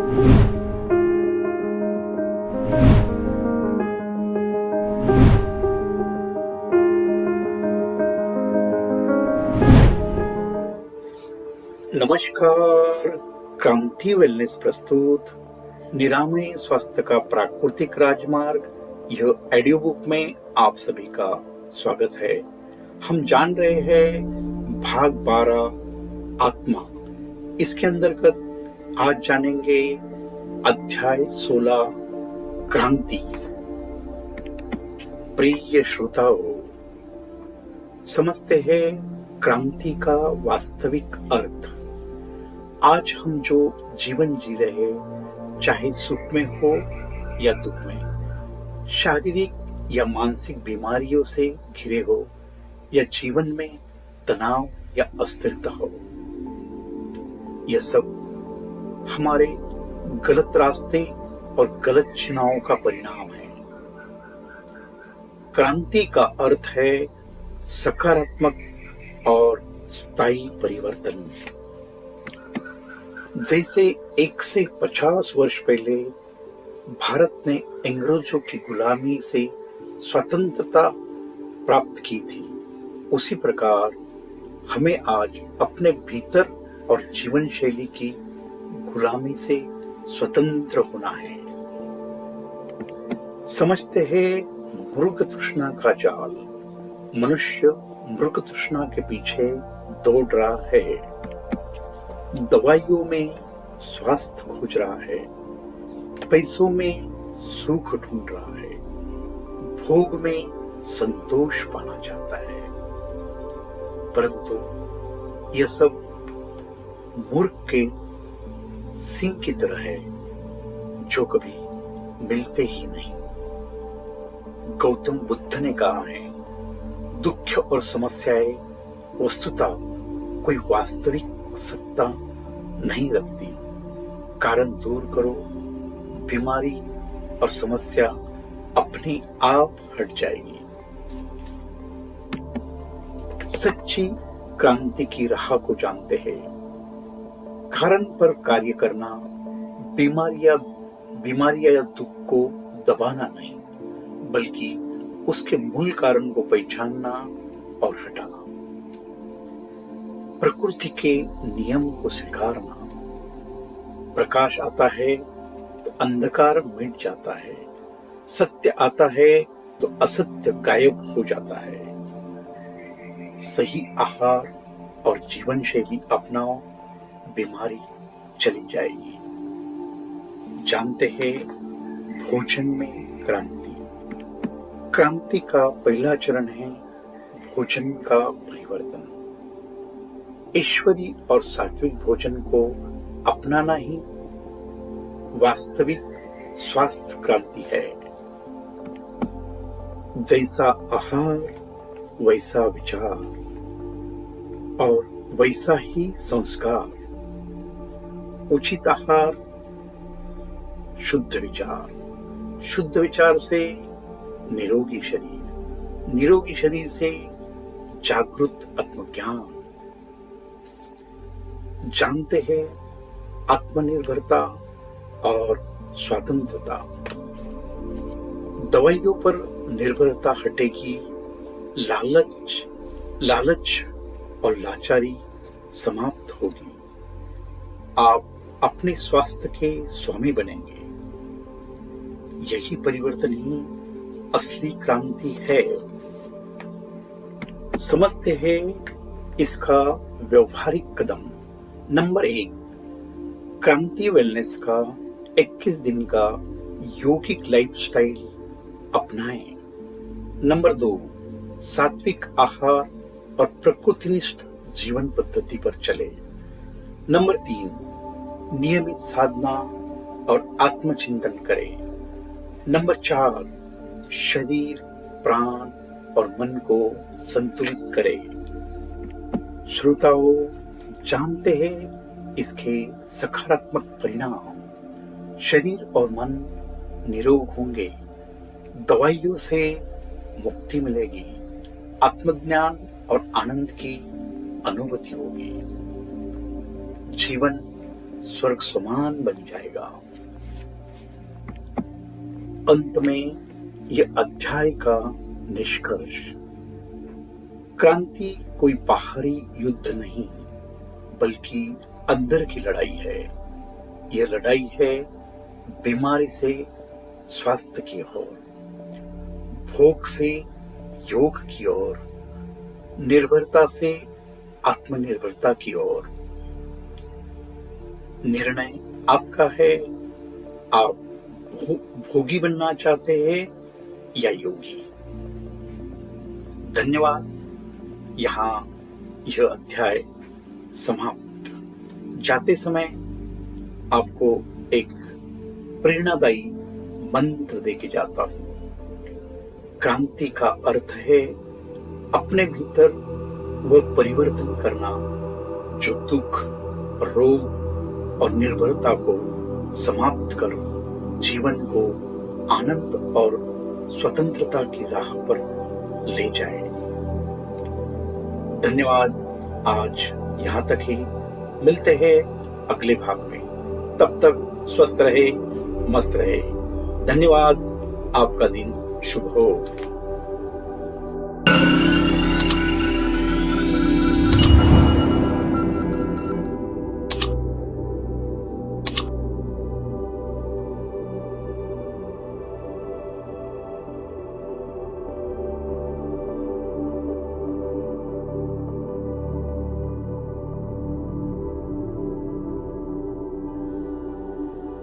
नमस्कार। क्रांति वेलनेस प्रस्तुत निरामय स्वास्थ्य का प्राकृतिक राजमार्ग यह ऑडियो बुक में आप सभी का स्वागत है। हम जान रहे हैं भाग 12 आत्मा। इसके अंतर्गत आज जानेंगे अध्याय 16 क्रांति। प्रिय श्रोताओ, समझते हैं क्रांति का वास्तविक अर्थ। आज हम जो जीवन जी रहे, चाहे सुख में हो या दुख में, शारीरिक या मानसिक बीमारियों से घिरे हो या जीवन में तनाव या अस्थिरता हो, यह सब हमारे गलत रास्ते और गलत चुनावों का परिणाम है। क्रांति का अर्थ है सकारात्मक और स्थायी परिवर्तन। जैसे 1 से 50 वर्ष पहले भारत ने अंग्रेजों की गुलामी से स्वतंत्रता प्राप्त की थी, उसी प्रकार हमें आज अपने भीतर और जीवन शैली की गुलामी से स्वतंत्र होना है। समझते हैं मृग तृष्णा का जाल। मनुष्य मृग तृष्णा के पीछे दौड़ रहा है। दवाइयों में स्वास्थ्य खोज रहा है, पैसों में सुख ढूंढ रहा है, भोग में संतोष पाना चाहता है, परंतु यह सब मूर्ख के सिंह की तरह है जो कभी मिलते ही नहीं। गौतम बुद्ध ने कहा है, दुख और समस्याएं वस्तुतः कोई वास्तविक सत्ता नहीं रखती। कारण दूर करो, बीमारी और समस्या अपने आप हट जाएगी। सच्ची क्रांति की राह को जानते हैं। कारण पर कार्य करना, बीमारियां या दुख को दबाना नहीं, बल्कि उसके मूल कारण को पहचानना और हटाना। प्रकृति के नियम को स्वीकारना। प्रकाश आता है तो अंधकार मिट जाता है, सत्य आता है तो असत्य गायब हो जाता है। सही आहार और जीवन शैली अपनाओ, बीमारी चली जाएगी। जानते हैं भोजन में क्रांति। क्रांति का पहला चरण है भोजन का परिवर्तन। ईश्वरी और सात्विक भोजन को अपनाना ही वास्तविक स्वास्थ्य क्रांति है। जैसा आहार वैसा विचार और वैसा ही संस्कार। उचित आहार, शुद्ध विचार, शुद्ध विचार से निरोगी शरीर, निरोगी शरीर से जागृत आत्मज्ञान। जानते हैं आत्मनिर्भरता और स्वतंत्रता। दवाइयों पर निर्भरता हटेगी, लालच और लाचारी समाप्त होगी। आप अपने स्वास्थ्य के स्वामी बनेंगे। यही परिवर्तन ही असली क्रांति है। समझते हैं इसका व्यवहारिक कदम। नंबर 1, क्रांति वेलनेस का 21 दिन का यौगिक लाइफस्टाइल अपनाएं। नंबर 2, सात्विक आहार और प्रकृतिनिष्ठ जीवन पद्धति पर चले। नंबर 3, नियमित साधना और आत्मचिंतन करें। नंबर 4, शरीर, प्राण और मन को संतुलित करें। श्रोताओं, जानते हैं इसके सकारात्मक परिणाम। शरीर और मन निरोग होंगे, दवाइयों से मुक्ति मिलेगी, आत्मज्ञान और आनंद की अनुभूति होगी। जीवन स्वर्ग समान बन जाएगा। अंत में यह अध्याय का निष्कर्ष, क्रांति कोई बाहरी युद्ध नहीं बल्कि अंदर की लड़ाई है। यह लड़ाई है बीमारी से स्वास्थ्य की ओर, भोग से योग की ओर, निर्भरता से आत्मनिर्भरता की ओर। निर्णय आपका है, आप भोगी बनना चाहते हैं या योगी। धन्यवाद। यहाँ यह अध्याय समाप्त। जाते समय आपको एक प्रेरणादायी मंत्र देके जाता हूं। क्रांति का अर्थ है अपने भीतर वह परिवर्तन करना जो दुख, रोग और निर्भरता को समाप्त कर जीवन को आनंद और स्वतंत्रता की राह पर ले जाए। धन्यवाद। आज यहाँ तक ही, मिलते हैं अगले भाग में। तब तक स्वस्थ रहे, मस्त रहे। धन्यवाद। आपका दिन शुभ हो।